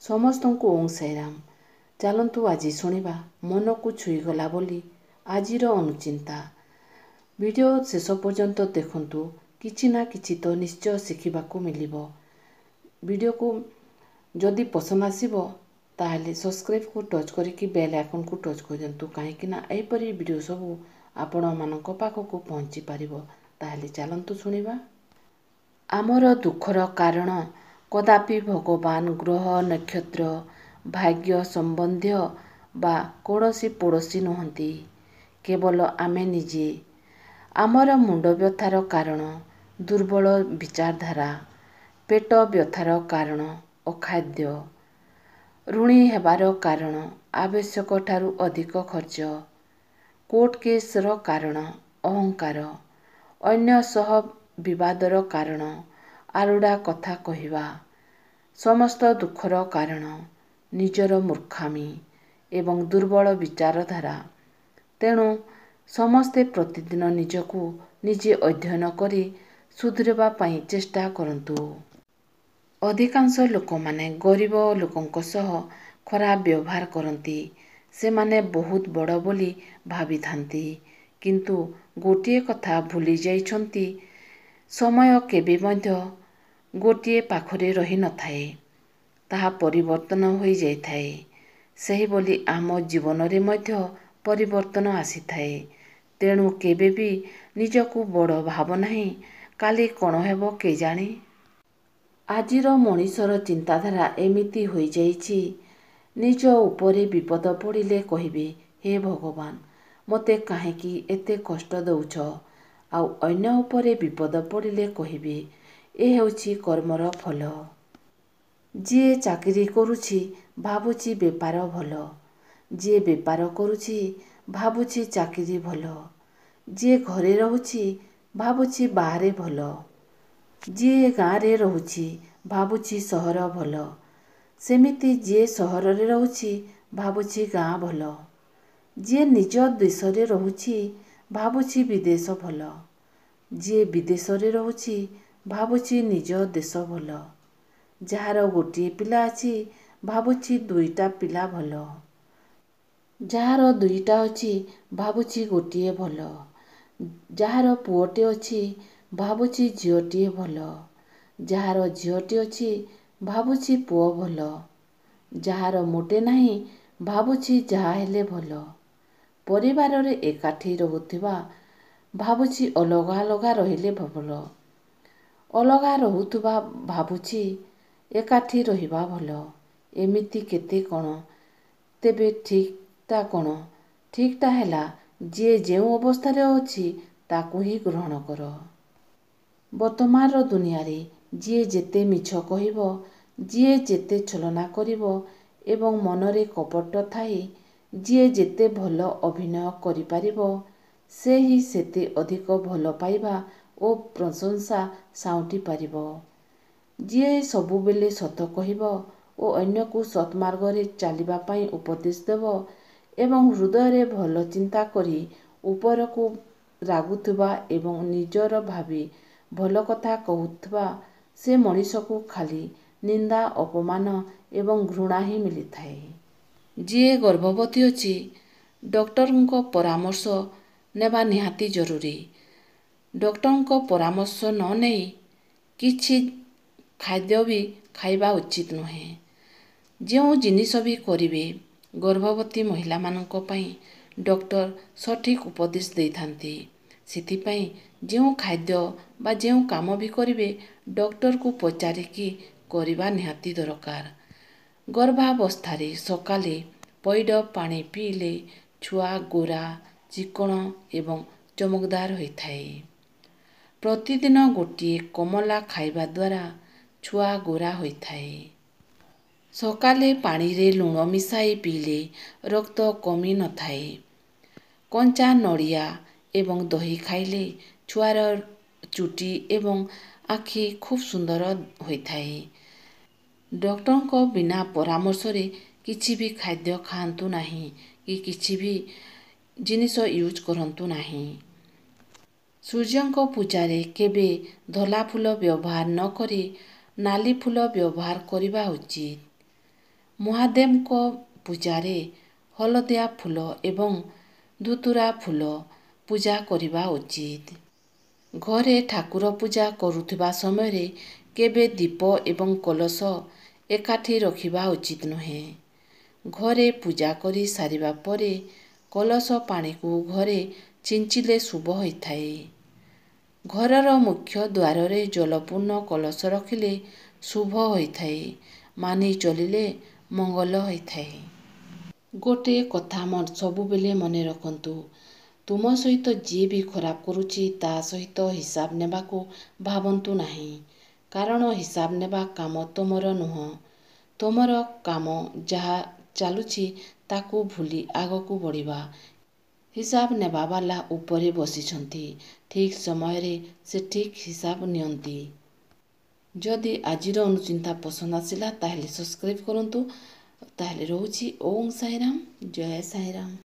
ସମସ୍ତଙ୍କୁ ଓଁ ସାଇରାମ। ଚାଲନ୍ତୁ ଆଜି ଶୁଣିବା ମନକୁ ଛୁଇଁଗଲା ବୋଲି ଆଜିର ଅନୁଚିନ୍ତା। ଭିଡ଼ିଓ ଶେଷ ପର୍ଯ୍ୟନ୍ତ ଦେଖନ୍ତୁ, କିଛି ନା କିଛି ତ ନିଶ୍ଚୟ ଶିଖିବାକୁ ମିଳିବ। ଭିଡ଼ିଓକୁ ଯଦି ପସନ୍ଦ ଆସିବ ତାହେଲେ ସବସ୍କ୍ରାଇବ୍କୁ ଟଚ୍ କରିକି ବେଲ୍ ଆଇକନ୍କୁ ଟଚ୍ କରିଦିଅନ୍ତୁ, କାହିଁକି ନା ଏହିପରି ଭିଡ଼ିଓ ସବୁ ଆପଣମାନଙ୍କ ପାଖକୁ ପହଞ୍ଚି ପାରିବ। ତାହେଲେ ଚାଲନ୍ତୁ ଶୁଣିବା। ଆମର ଦୁଃଖର କାରଣ କଦାପି ଭଗବାନ, ଗ୍ରହ, ନକ୍ଷତ୍ର, ଭାଗ୍ୟ ସମ୍ବନ୍ଧୀୟ ବା କୌଣସି ପଡ଼ୋଶୀ ନୁହନ୍ତି, କେବଳ ଆମେ ନିଜେ। ଆମର ମୁଣ୍ଡ ବ୍ୟଥାର କାରଣ ଦୁର୍ବଳ ବିଚାରଧାରା, ପେଟ ବ୍ୟଥାର କାରଣ ଅଖାଦ୍ୟ, ଋଣୀ ହେବାର କାରଣ ଆବଶ୍ୟକଠାରୁ ଅଧିକ ଖର୍ଚ୍ଚ, କୋର୍ଟ କେସ୍ର କାରଣ ଅହଙ୍କାର, ଅନ୍ୟ ସହ ବିବାଦର କାରଣ ଆରୁଡ଼ା କଥା କହିବା। ସମସ୍ତ ଦୁଃଖର କାରଣ ନିଜର ମୂର୍ଖାମି ଏବଂ ଦୁର୍ବଳ ବିଚାରଧାରା। ତେଣୁ ସମସ୍ତେ ପ୍ରତିଦିନ ନିଜକୁ ନିଜେ ଅଧ୍ୟୟନ କରି ସୁଧରିବା ପାଇଁ ଚେଷ୍ଟା କରନ୍ତୁ। ଅଧିକାଂଶ ଲୋକମାନେ ଗରିବ ଲୋକଙ୍କ ସହ ଖରାପ ବ୍ୟବହାର କରନ୍ତି। ସେମାନେ ବହୁତ ବଡ଼ ବୋଲି ଭାବିଥାନ୍ତି, କିନ୍ତୁ ଗୋଟିଏ କଥା ଭୁଲି ଯାଇଛନ୍ତି, ସମୟ କେବେ ମଧ୍ୟ ଗୋଟିଏ ପାଖରେ ରହିନଥାଏ, ତାହା ପରିବର୍ତ୍ତନ ହୋଇଯାଇଥାଏ। ସେହିଭଳି ଆମ ଜୀବନରେ ମଧ୍ୟ ପରିବର୍ତ୍ତନ ଆସିଥାଏ। ତେଣୁ କେବେ ବି ନିଜକୁ ବଡ଼ ଭାବ ନାହିଁ, କାଲି କ'ଣ ହେବ କେଜାଣି। ଆଜିର ମଣିଷର ଚିନ୍ତାଧାରା ଏମିତି ହୋଇଯାଇଛି, ନିଜ ଉପରେ ବିପଦ ପଡ଼ିଲେ କହିବେ, ହେ ଭଗବାନ, ମୋତେ କାହିଁକି ଏତେ କଷ୍ଟ ଦେଉଛ? ଆଉ ଅନ୍ୟ ଉପରେ ବିପଦ ପଡ଼ିଲେ କହିବେ, ଏ ହେଉଛି କର୍ମର ଫଳ। ଯିଏ ଚାକିରି କରୁଛି ଭାବୁଛି ବେପାର ଭଲ, ଯିଏ ବେପାର କରୁଛି ଭାବୁଛି ଚାକିରି ଭଲ, ଯିଏ ଘରେ ରହୁଛି ଭାବୁଛି ବାହାରେ ଭଲ, ଯିଏ ଗାଁରେ ରହୁଛି ଭାବୁଛି ସହର ଭଲ, ସେମିତି ଯିଏ ସହରରେ ରହୁଛି ଭାବୁଛି ଗାଁ ଭଲ, ଯିଏ ନିଜ ଦେଶରେ ରହୁଛି ଭାବୁଛି ବିଦେଶ ଭଲ, ଯିଏ ବିଦେଶରେ ରହୁଛି ଭାବୁଛି ନିଜ ଦେଶ ଭଲ, ଯାହାର ଗୋଟିଏ ପିଲା ଅଛି ଭାବୁଛି ଦୁଇଟା ପିଲା ଭଲ, ଯାହାର ଦୁଇଟା ଅଛି ଭାବୁଛି ଗୋଟିଏ ଭଲ, ଯାହାର ପୁଅଟିଏ ଅଛି ଭାବୁଛି ଝିଅଟିଏ ଭଲ, ଯାହାର ଝିଅଟିଏ ଅଛି ଭାବୁଛି ପୁଅ ଭଲ, ଯାହାର ମୋଟେ ନାହିଁ ଭାବୁଛି ଯାହା ହେଲେ ଭଲ, ପରିବାରରେ ଏକାଠି ରହୁଥିବା ଭାବୁଛି ଅଲଗା ଅଲଗା ରହିଲେ ଭଲ, ଅଲଗା ରହୁଥିବା ଭାବୁଛି ଏକାଠି ରହିବା ଭଲ। ଏମିତି କେତେ କ'ଣ। ତେବେ ଠିକ୍ଟା କ'ଣ? ଠିକ୍ଟା ହେଲା, ଯିଏ ଯେଉଁ ଅବସ୍ଥାରେ ଅଛି ତାକୁ ହିଁ ଗ୍ରହଣ କର। ବର୍ତ୍ତମାନର ଦୁନିଆରେ ଯିଏ ଯେତେ ମିଛ କହିବ, ଯିଏ ଯେତେ ଛଳନା କରିବ ଏବଂ ମନରେ କପଟ ଥାଇ ଯିଏ ଯେତେ ଭଲ ଅଭିନୟ କରିପାରିବ, ସେ ହିଁ ସେତେ ଅଧିକ ଭଲ ପାଇବା ଓ ପ୍ରଶଂସା ସାଉଁଟି ପାରିବ। ଯିଏ ସବୁବେଳେ ସତ କହିବ ଓ ଅନ୍ୟକୁ ସତ୍ମାର୍ଗରେ ଚାଲିବା ପାଇଁ ଉପଦେଶ ଦେବ ଏବଂ ହୃଦୟରେ ଭଲ ଚିନ୍ତା କରି ଉପରକୁ ରାଗୁଥିବା ଏବଂ ନିଜର ଭାବି ଭଲ କଥା କହୁଥିବା ସେ ମଣିଷକୁ ଖାଲି ନିନ୍ଦା, ଅପମାନ ଏବଂ ଘୃଣା ହିଁ ମିଳିଥାଏ। ଯିଏ ଗର୍ଭବତୀ ଅଛି, ଡକ୍ଟରଙ୍କ ପରାମର୍ଶ ନେବା ନିହାତି ଜରୁରୀ। ଡକ୍ଟରଙ୍କ ପରାମର୍ଶ ନ ନେଇ କିଛି ଖାଦ୍ୟ ବି ଖାଇବା ଉଚିତ ନୁହେଁ। ଯେଉଁ ଜିନିଷ ବି କରିବେ, ଗର୍ଭବତୀ ମହିଳାମାନଙ୍କ ପାଇଁ ଡକ୍ଟର ସଠିକ୍ ଉପଦେଶ ଦେଇଥାନ୍ତି। ସେଥିପାଇଁ ଯେଉଁ ଖାଦ୍ୟ ବା ଯେଉଁ କାମ ବି କରିବେ, ଡକ୍ଟରକୁ ପଚାରିକି କରିବା ନିହାତି ଦରକାର। ଗର୍ଭାବସ୍ଥାରେ ସକାଳେ ପଇଡ଼ ପାଣି ପିଇଲେ ଛୁଆ ଗୋରା, ଚିକ୍କଣ ଏବଂ ଚମକଦାର ହୋଇଥାଏ। ପ୍ରତିଦିନ ଗୋଟିଏ କମଳା ଖାଇବା ଦ୍ୱାରା ଛୁଆ ଗୋରା ହୋଇଥାଏ। ସକାଳେ ପାଣିରେ ଲୁଣ ମିଶାଇ ପିଇଲେ ରକ୍ତ କମି ନଥାଏ। କଞ୍ଚା ନଡ଼ିଆ ଏବଂ ଦହି ଖାଇଲେ ଛୁଆର ଚୁଟି ଏବଂ ଆଖି ଖୁବ୍ ସୁନ୍ଦର ହୋଇଥାଏ। ଡକ୍ଟରଙ୍କ ବିନା ପରାମର୍ଶରେ କିଛି ବି ଖାଦ୍ୟ ଖାଆନ୍ତୁ ନାହିଁ କି କିଛି ବି ଜିନିଷ ୟୁଜ୍ କରନ୍ତୁ ନାହିଁ। ସୂର୍ଯ୍ୟଙ୍କ ପୂଜାରେ କେବେ ଧଳା ଫୁଲ ବ୍ୟବହାର ନ କରି ନାଲି ଫୁଲ ବ୍ୟବହାର କରିବା ଉଚିତ। ମହାଦେବଙ୍କ ପୂଜାରେ ହଳଦିଆ ଫୁଲ ଏବଂ ଧୁତୁରା ଫୁଲ ପୂଜା କରିବା ଉଚିତ। ଘରେ ଠାକୁର ପୂଜା କରୁଥିବା ସମୟରେ କେବେ ଦୀପ ଏବଂ କଳସ ଏକାଠି ରଖିବା ଉଚିତ ନୁହେଁ। ଘରେ ପୂଜା କରି ସାରିବା ପରେ କଳସ ପାଣିକୁ ଘରେ ଛିଞ୍ଚିଲେ ଶୁଭ ହୋଇଥାଏ। ଘରର ମୁଖ୍ୟ ଦ୍ୱାରରେ ଜଳପୂର୍ଣ୍ଣ କଳସ ରଖିଲେ ଶୁଭ ହୋଇଥାଏ। ମାନି ଚଳିଲେ ମଙ୍ଗଳ ହୋଇଥାଏ। ଗୋଟିଏ କଥା ସବୁବେଳେ ମନେ ରଖନ୍ତୁ, ତୁମ ସହିତ ଯିଏ ବି ଖରାପ କରୁଛି ତା ସହିତ ହିସାବ ନେବାକୁ ଭାବନ୍ତୁ ନାହିଁ। କାରଣ ହିସାବ ନେବା କାମ ତୁମର ନୁହଁ। ତୁମର କାମ ଯାହା ଚାଲୁଛି ତାକୁ ଭୁଲି ଆଗକୁ ବଢ଼ିବା। ହିସାବ ନେବାବାଲା ଉପରେ ବସିଛନ୍ତି। ଠିକ୍ ସମୟରେ ସେ ଠିକ୍ ହିସାବ ନିଅନ୍ତି। ଯଦି ଆଜିର ଅନୁଚିନ୍ତା ପସନ୍ଦ ଆସିଲା ତାହେଲେ ସବସ୍କ୍ରାଇବ୍ କରନ୍ତୁ। ତାହେଲେ ରହୁଛି। ଓଁ ସାଇରାମ, ଜୟ ସାଇରାମ।